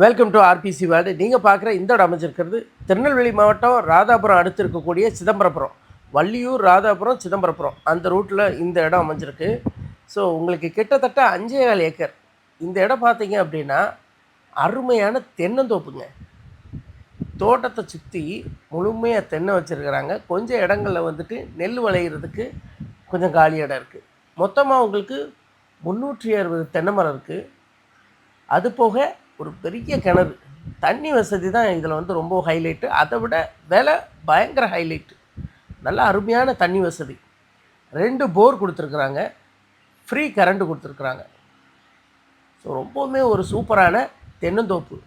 Welcome to RBC world. நீங்கள் பார்க்குற இந்த இடம் அமைஞ்சிருக்கிறது திருநெல்வேலி மாவட்டம் ராதாபுரம் அடுத்து இருக்கக்கூடிய சிதம்பரபுரம், வள்ளியூர், ராதாபுரம், சிதம்பரபுரம் அந்த ரூட்டில் இந்த இடம் அமைஞ்சிருக்கு. ஸோ உங்களுக்கு கிட்டத்தட்ட 5,4 ஏக்கர் இந்த இடம் பார்த்தீங்க அப்படின்னா அருமையான தென்னந்தோப்புங்க. தோட்டத்தை சுற்றி முழுமையாக தென்னை வச்சுருக்கிறாங்க. கொஞ்சம் இடங்களில் வந்துட்டு நெல் விளையிறதுக்கு கொஞ்சம் காலி இடம் இருக்குது. மொத்தமாக உங்களுக்கு 360 தென்னை மரம் இருக்குது. அது போக ஒரு பெரிய கிணறு, தண்ணி வசதி தான் இதில் வந்து ரொம்ப ஹைலைட்டு. அதை விட விலை பயங்கர ஹைலைட்டு. நல்லா அருமையான தண்ணி வசதி. 2 போர் கொடுத்துருக்குறாங்க, ஃப்ரீ கரண்ட்டு கொடுத்துருக்குறாங்க. ஸோ ரொம்பவுமே ஒரு சூப்பரான தென்னந்தோப்பு.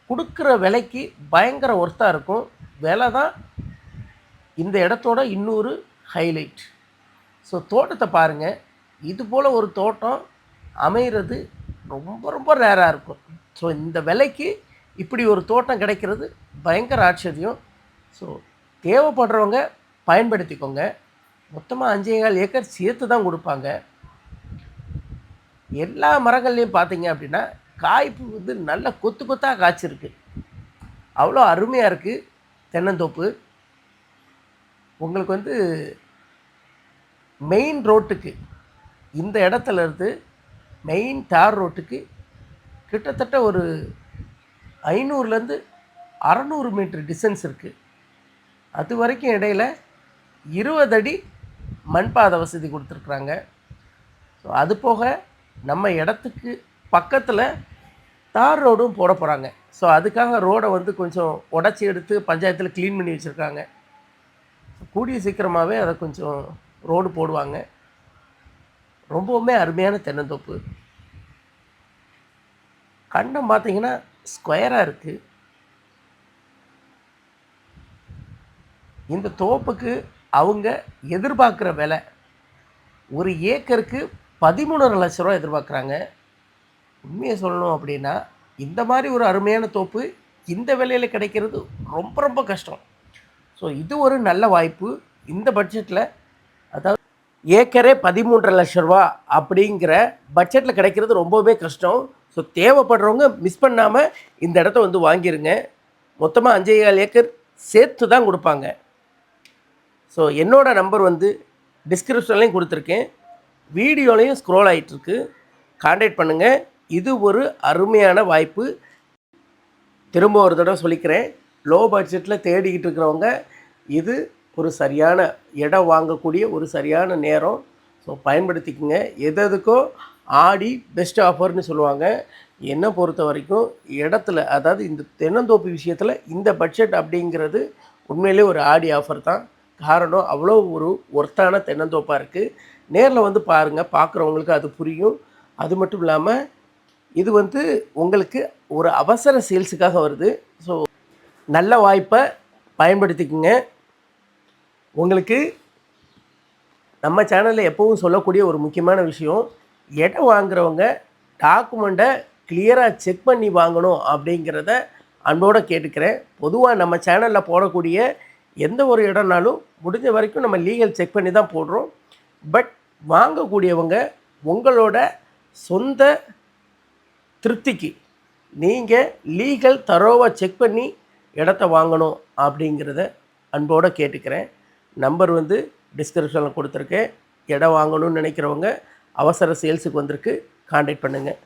கொடுக்குற விலைக்கு பயங்கர ஒர்த்தாக இருக்கும். விலை தான் இந்த இடத்தோட இன்னொரு ஹைலைட். ஸோ தோட்டத்தை பாருங்கள். இது போல் ஒரு தோட்டம் அமைகிறது ரொம்ப ரொம்ப ரேராக இருக்கும். ஸோ இந்த விலைக்கு இப்படி ஒரு தோட்டம் கிடைக்கிறது பயங்கர ஆச்சரியம். ஸோ தேவைப்படுறவங்க பயன்படுத்திக்கோங்க. மொத்தமாக 5,4 ஏக்கர் சேர்த்து தான் கொடுப்பாங்க. எல்லா மரங்கள்லேயும் பார்த்தீங்க அப்படின்னா காய்ப்பு வந்து நல்ல கொத்து கொத்தாக காய்ச்சிருக்கு. அவ்வளோ அருமையாக இருக்குது தென்னந்தோப்பு. உங்களுக்கு வந்து மெயின் ரோட்டுக்கு, இந்த இடத்துல இருந்து மெயின் தார் ரோட்டுக்கு கிட்டத்தட்ட ஒரு 500லேருந்து 600 மீட்டர் டிஸ்டன்ஸ் இருக்குது. அது வரைக்கும் இடையில் 20 அடி மண்பாதை வசதி கொடுத்துருக்குறாங்க. ஸோ அது போக நம்ம இடத்துக்கு பக்கத்தில் தார் ரோடும் போட போகிறாங்க. ஸோ அதுக்காக ரோடை வந்து கொஞ்சம் உடச்சி எடுத்து பஞ்சாயத்தில் க்ளீன் பண்ணி வச்சுருக்காங்க. கூடிய சீக்கிரமாகவே அதை கொஞ்சம் ரோடு போடுவாங்க. ரொம்பவுமே அருமையான தென்னந்தோப்பு. கண்டம் பார்த்தீங்கன்னா ஸ்கொயராக இருக்குது. இந்த தோப்புக்கு அவங்க எதிர்பார்க்குற விலை ஒரு ஏக்கருக்கு 13.5 லட்ச ரூபா எதிர்பார்க்குறாங்க. உண்மையை சொல்லணும் அப்படின்னா இந்த மாதிரி ஒரு அருமையான தோப்பு இந்த விலையில் கிடைக்கிறது ரொம்ப ரொம்ப கஷ்டம். ஸோ இது ஒரு நல்ல வாய்ப்பு. இந்த பட்ஜெட்டில், அதாவது ஏக்கரே 13.5 லட்ச ரூபா அப்படிங்கிற பட்ஜெட்டில் கிடைக்கிறது ரொம்பவே கஷ்டம். ஸோ தேவைப்படுறவங்க மிஸ் பண்ணாமல் இந்த இடத்த வந்து வாங்கிடுங்க. மொத்தமாக 5,4 ஏக்கர் சேர்த்து தான் கொடுப்பாங்க. ஸோ என்னோடய நம்பர் வந்து டிஸ்கிரிப்ஷன்லேயும் கொடுத்துருக்கேன், வீடியோலையும் ஸ்க்ரோல் ஆகிட்டுருக்கு. கான்டாக்ட் பண்ணுங்கள். இது ஒரு அருமையான வாய்ப்பு. திரும்ப ஒரு தடவை சொல்லிக்கிறேன், லோ பட்ஜெட்டில் தேடிக்கிட்டு இருக்கிறவங்க இது ஒரு சரியான இடம் வாங்கக்கூடிய ஒரு சரியான நேரம். ஸோ பயன்படுத்திக்கோங்க. எதுக்கோ ஆடி பெஸ்ட் ஆஃபர்னு சொல்லுவாங்க. என்னை பொறுத்த வரைக்கும் இடத்துல, அதாவது இந்த தென்னந்தோப்பு விஷயத்தில் இந்த பட்ஜெட் அப்படிங்கிறது உண்மையிலே ஒரு ஆடி ஆஃபர் தான். காரணம் அவ்வளோ ஒரு ஒர்த்தான தென்னந்தோப்பாக இருக்குது. நேரில் வந்து பாருங்கள், பார்க்குறவங்களுக்கு அது புரியும். அது மட்டும் இல்லாமல் இது வந்து உங்களுக்கு ஒரு அவசர சேல்ஸுக்காக வருது. ஸோ நல்ல வாய்ப்பை பயன்படுத்திக்கோங்க. உங்களுக்கு நம்ம சேனலில் எப்பவும் சொல்லக்கூடிய ஒரு முக்கியமான விஷயம், இடம் வாங்குகிறவங்க டாக்குமெண்ட்டை கிளியராக செக் பண்ணி வாங்கணும் அப்படிங்கிறத அன்போடு கேட்டுக்கிறேன். பொதுவாக நம்ம சேனலில் போடக்கூடிய எந்த ஒரு இடம்னாலும் முடிஞ்ச வரைக்கும் நம்ம லீகல் செக் பண்ணி தான் போடுறோம். பட் வாங்கக்கூடியவங்க உங்களோட சொந்த திருப்திக்கு நீங்கள் லீகல் தரோவாக செக் பண்ணி இடத்த வாங்கணும் அப்படிங்கிறத அன்போடு கேட்டுக்கிறேன். நம்பர் வந்து டிஸ்கிரிப்ஷனில் கொடுத்துருக்கேன். இடம் வாங்கணும்னு நினைக்கிறவங்க அவசர சேல்ஸுக்கு வந்திருக்கு, கான்டாக்ட் பண்ணுங்கள்.